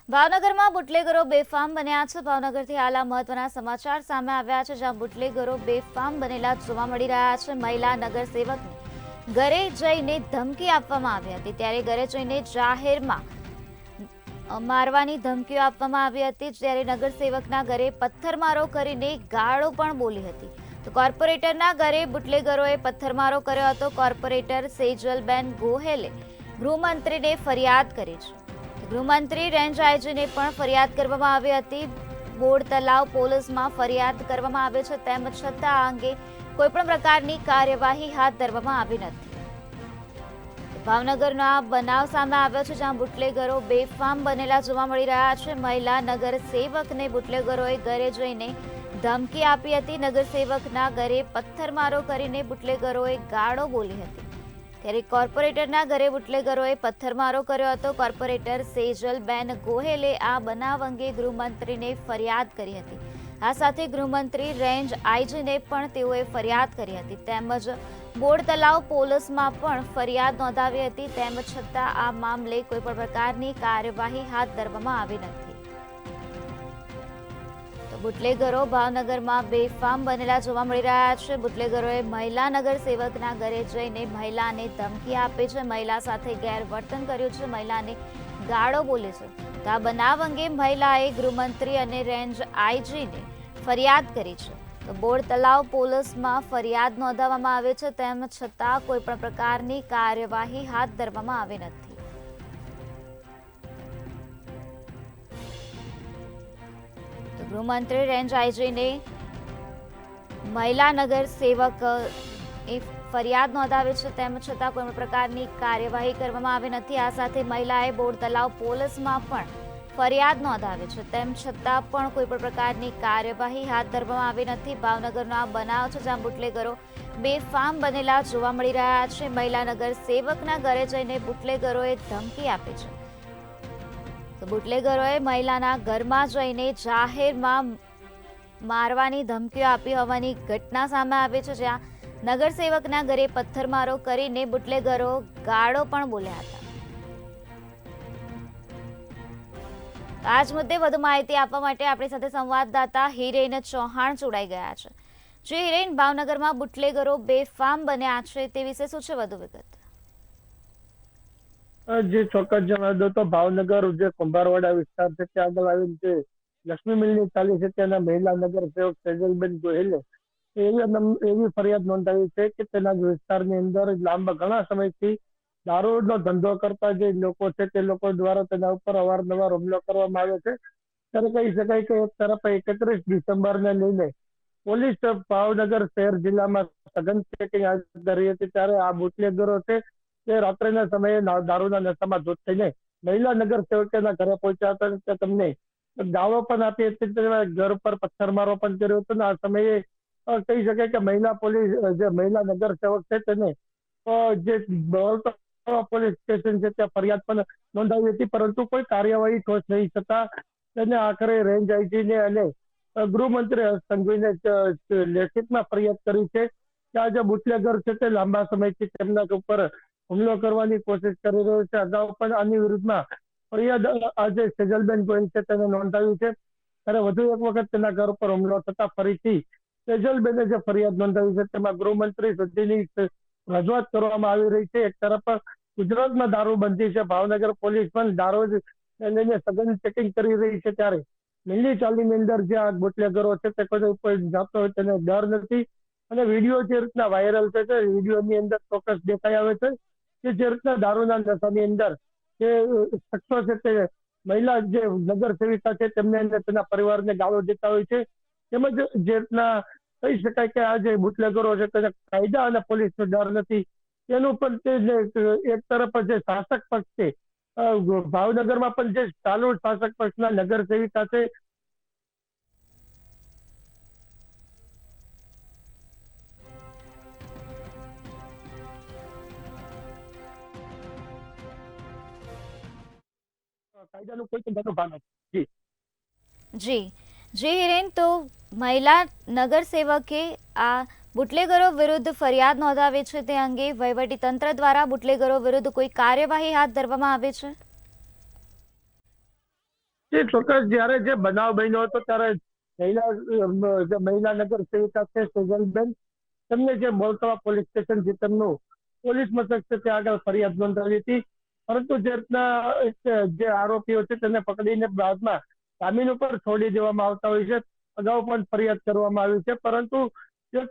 ભાવનગરમાં બુટલેગરો બેફામ બન્યા છે। ભાવનગરથી હાલ આ મહત્વના સમાચાર સામે આવ્યા છે, જ્યાં બુટલેગરો બેફામ બનેલા જોવા મળી રહ્યા છે। મહિલા નગરસેવકને ઘરે જઈને ધમકી આપવામાં આવી હતી, ત્યારે ઘરે જઈને જાહેરમાં મારવાની ધમકીઓ આપવામાં આવી હતી, જ્યારે નગરસેવકના ઘરે પથ્થરમારો કરીને ગાળો પણ બોલી હતી। તો કોર્પોરેટરના ઘરે બુટલેગરોએ પથ્થરમારો કર્યો હતો। કોર્પોરેટર સેજલબેન ગોહેલે ગૃહમંત્રીને ફરિયાદ કરી છે। ગૃહમંત્રી રેન્જ આઈજીને પણ ફરિયાદ કરવામાં આવી હતી। બોડ તલાવ પોલીસમાં ફરિયાદ કરવામાં આવે છે, તેમ છતાં આ અંગે કોઈપણ પ્રકારની કાર્યવાહી હાથ ધરવામાં આવી નથી। ભાવનગરનો આ બનાવ સામે આવ્યો છે, જ્યાં બુટલેગરો બેફામ બનેલા જોવા મળી રહ્યા છે। મહિલા નગરસેવકને બુટલેગરોએ ઘરે જઈને ધમકી આપી હતી। નગરસેવકના ઘરે પથ્થરમારો કરીને બુટલેગરોએ ગાળો બોલી હતી, ત્યારે કોર્પોરેટરના ઘરે બુટલેગરોએ પથ્થરમારો કર્યો હતો। કોર્પોરેટર સેજલબેન ગોહેલે આ બનાવ અંગે ગૃહમંત્રીને ફરિયાદ કરી હતી। આ સાથે ગૃહમંત્રી રેન્જ આઈજીને પણ તેઓએ ફરિયાદ કરી હતી, તેમજ બોડ તલાવ પોલીસમાં પણ ફરિયાદ નોંધાવી હતી, તેમ છતાં આ મામલે કોઈપણ પ્રકારની કાર્યવાહી હાથ ધરવામાં આવી નથી। બુટલેગરો ભાવનગરમાં બેફામ બનેલા જોવા મળી રહ્યા છે। બુટલેગરોએ મહિલા નગરસેવકના ઘરે જઈને મહિલાને ધમકી આપી છે, મહિલા સાથે ગેરવર્તન કર્યું છે, મહિલાને ગાળો બોલે છે। તો આ બનાવ અંગે મહિલાએ ગૃહમંત્રી અને રેન્જ આઈજીને ફરિયાદ કરી છે। તો બોડ તલાવ પોલીસમાં ફરિયાદ નોંધાવવામાં આવે છે, તેમ છતાં કોઈપણ પ્રકારની કાર્યવાહી હાથ ધરવામાં આવી નથી। ગૃહમંત્રી રેન્જ આઈજીને મહિલા નગરસેવક ફરિયાદ નોંધાવી છે, તેમ છતાં કોઈ પ્રકારની કાર્યવાહી કરવામાં આવી નથી। આ સાથે મહિલાએ બોડ તલાવ પોલીસમાં પણ ફરિયાદ નોંધાવી છે, તેમ છતાં પણ કોઈ પણ પ્રકારની કાર્યવાહી હાથ ધરવામાં આવી નથી। ભાવનગરનો આ બનાવ છે, જ્યાં બુટલેગરો બેફામ બનેલા જોવા મળી રહ્યા છે। મહિલા નગરસેવકના ઘરે જઈને બુટલેગરોએ ધમકી આપી છે। તો બુટલેગરોએ મહિલાના ઘરમાં જઈને જાહેરમાં મારવાની ધમકીઓ આપી હોવાની ઘટના સામે આવી છે, જ્યાં નગરસેવકના ઘરે પથ્થરમારો કરીને બુટલેગરો ગાળો પણ બોલ્યા હતા। આ જ મુદ્દે વધુ માહિતી આપવા માટે આપણી સાથે સંવાદદાતા હિરેન ચૌહાણ જોડાઈ ગયા છે। જે હિરેન, ભાવનગરમાં બુટલેગરો બેફામ બન્યા છે, તે વિશે શું છે વધુ વિગત? જે ચોક્કસ જણાવી દો તો ભાવનગર જે કુંભારવાડા વિસ્તાર છે ત્યાં આગળ આવેલ છે લક્ષ્મી મિલની ચાલી છે તેના મહિલા નગર સેવક સેજલબેન ગોહેલે એવી ફરિયાદ નોંધાવી છે કે તેના વિસ્તારની અંદર ઘણા સમયથી દારૂનો ધંધો કરતા જે લોકો છે તે લોકો દ્વારા તેના ઉપર અવારનવાર હુમલો કરવામાં આવ્યો છે। ત્યારે કહી શકાય કે એક તરફ 31 ડિસેમ્બરને લઈને પોલીસ ભાવનગર શહેર જિલ્લામાં સઘન ચેકિંગ હાથ ધરી હતી, ત્યારે આ બુટલેગરો છે તે રાત્રિના સમયે દારૂના નશામાં ધૂત થઈને મહિલા નગર સેવકના ઘરે પહોંચ્યા હતા અને તેમને ગાળો પણ આપી હતી, ઘર પર પથ્થરમારો પણ કર્યો હતો। આ સમયે કહી શકાય કે મહિલા નગર સેવક છે તેને જે પોલીસ સ્ટેશન છે ત્યાં ફરિયાદ પણ નોંધાવી હતી, પરંતુ કોઈ કાર્યવાહી ઠોસ નહીં થતા તેને આખરે રેન્જ આઈજીને અને ગૃહમંત્રી હર્ષ સંઘવીને લેખિતમાં ફરિયાદ કરી છે કે આ જે બુટલેગર છે તે લાંબા સમયથી તેમના ઉપર હુમલો કરવાની કોશિશ કરી રહ્યો છે। અગાઉ પણ આની વિરુદ્ધમાં ફરિયાદ આજે સેજલબેન ગોહિલ છે તેને નોંધાવી છે, ત્યારે વધુ એક વખત તેના ઘર પર હુમલો થતા ફરીથી સેજલબેને જે ફરિયાદ નોંધાવી છે તેમાં ગૃહમંત્રી સુધીની રજૂઆત કરવામાં આવી રહી છે। એક તરફ ગુજરાતમાં દારૂબંધી છે, ભાવનગર પોલીસ પણ દારૂ લઈને સઘન ચેકિંગ કરી રહી છે, ત્યારે મિલની ચાલીની અંદર જે આ બુટલેગરો છે તે કોઈ જાતો હોય તેને ડર નથી અને વિડીયો જે રીતના વાયરલ છે તે વિડીયોની અંદર ચોક્કસ દેખાઈ આવે છે કે જે રીતના દારૂના નશાની અંદર જે શખ્સો છે તે મહિલા જે નગર સેવિકા છે તેમને અને તેના પરિવારને ગાળો દેતા હોય છે, તેમજ જે રીતના કહી શકાય કે આ જે બુટલેગરો છે તેને કાયદા અને પોલીસનો ડર નથી, તેનું પણ તે એક તરફ જે શાસક પક્ષ છે ભાવનગરમાં પણ જે ચાલુ શાસક પક્ષના નગર સેવિકા છે કાયદાનું કોઈ પણ ભાન નથી। જી જી હિરેન, તો મહિલા નગરસેવકે આ બુટલેગરો વિરુદ્ધ ફરિયાદ નોંધાવી છે, તે અંગે વહીવટી તંત્ર દ્વારા બુટલેગરો વિરુદ્ધ કોઈ કાર્યવાહી હાથ ધરવામાં આવી છે? તે ચોક્કસ જ્યારે જે બનાવ બન્યો હતો ત્યારે મહિલા નગર સેવિકા છે સેજલબેન, તેમને જે મોલતવા પોલીસ સ્ટેશન જે તેમનું પોલીસ મથક છે ત્યાં આગળ ફરિયાદ નોંધાવી હતી. પરંતુ જે રીતના જે આરોપીઓ છે તેને પકડીને બાદમાં જામીન ઉપર છોડી દેવામાં આવતા હોય છે. અગાઉ પણ ફરિયાદ કરવામાં આવી છે, પરંતુ જે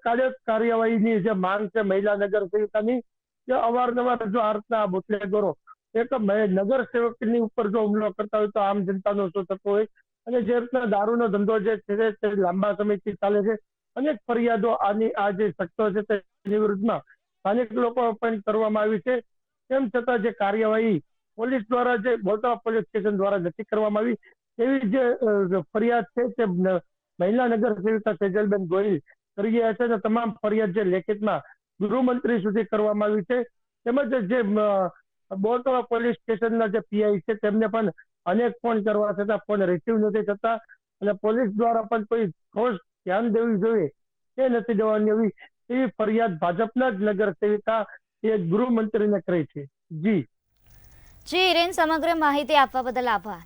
કાર્યવાહીની જે માંગ છે મહિલા નગર સેવિકાની, જે અવારનવાર જો આ રીતના બુટલેગરો એક નગર સેવકની ઉપર જો હુમલો કરતા હોય તો આમ જનતાનો શું થતો હોય. અને જે રીતના દારૂનો ધંધો જે છે તે લાંબા સમયથી ચાલે છે. અનેક ફરિયાદો આ જે શખ્સો છે તેની વિરુદ્ધમાં સ્થાનિક લોકો પણ કરવામાં આવી છે. તેમ છતાં જે કાર્યવાહી પોલીસ દ્વારા જે મોલતવા પોલીસ સ્ટેશન દ્વારા નથી કરવામાં આવી, તેવી જે ફરિયાદ છે તે મહિલા નગર સેવિકા સેજલબેન ગોહિલ કરી ગયા છે. અને તમામ ફરિયાદ જે લેખિતમાં ગૃહમંત્રી સુધી કરવામાં આવી છે. તેમજ જે મોલતવા પોલીસ સ્ટેશનના જે પીઆઈ છે તેમને પણ અનેક ફોન કરવા છતાં ફોન રિસીવ નથી થતા, અને પોલીસ દ્વારા પણ કોઈ ઠોસ ધ્યાન દેવું જોઈએ તે નથી દેવાની એવી ફરિયાદ ભાજપના જ નગર સેવિકા એ ગૃહમંત્રીને કરી છે. જી હિરેન, સમગ્ર માહિતી આપવા બદલ આભાર.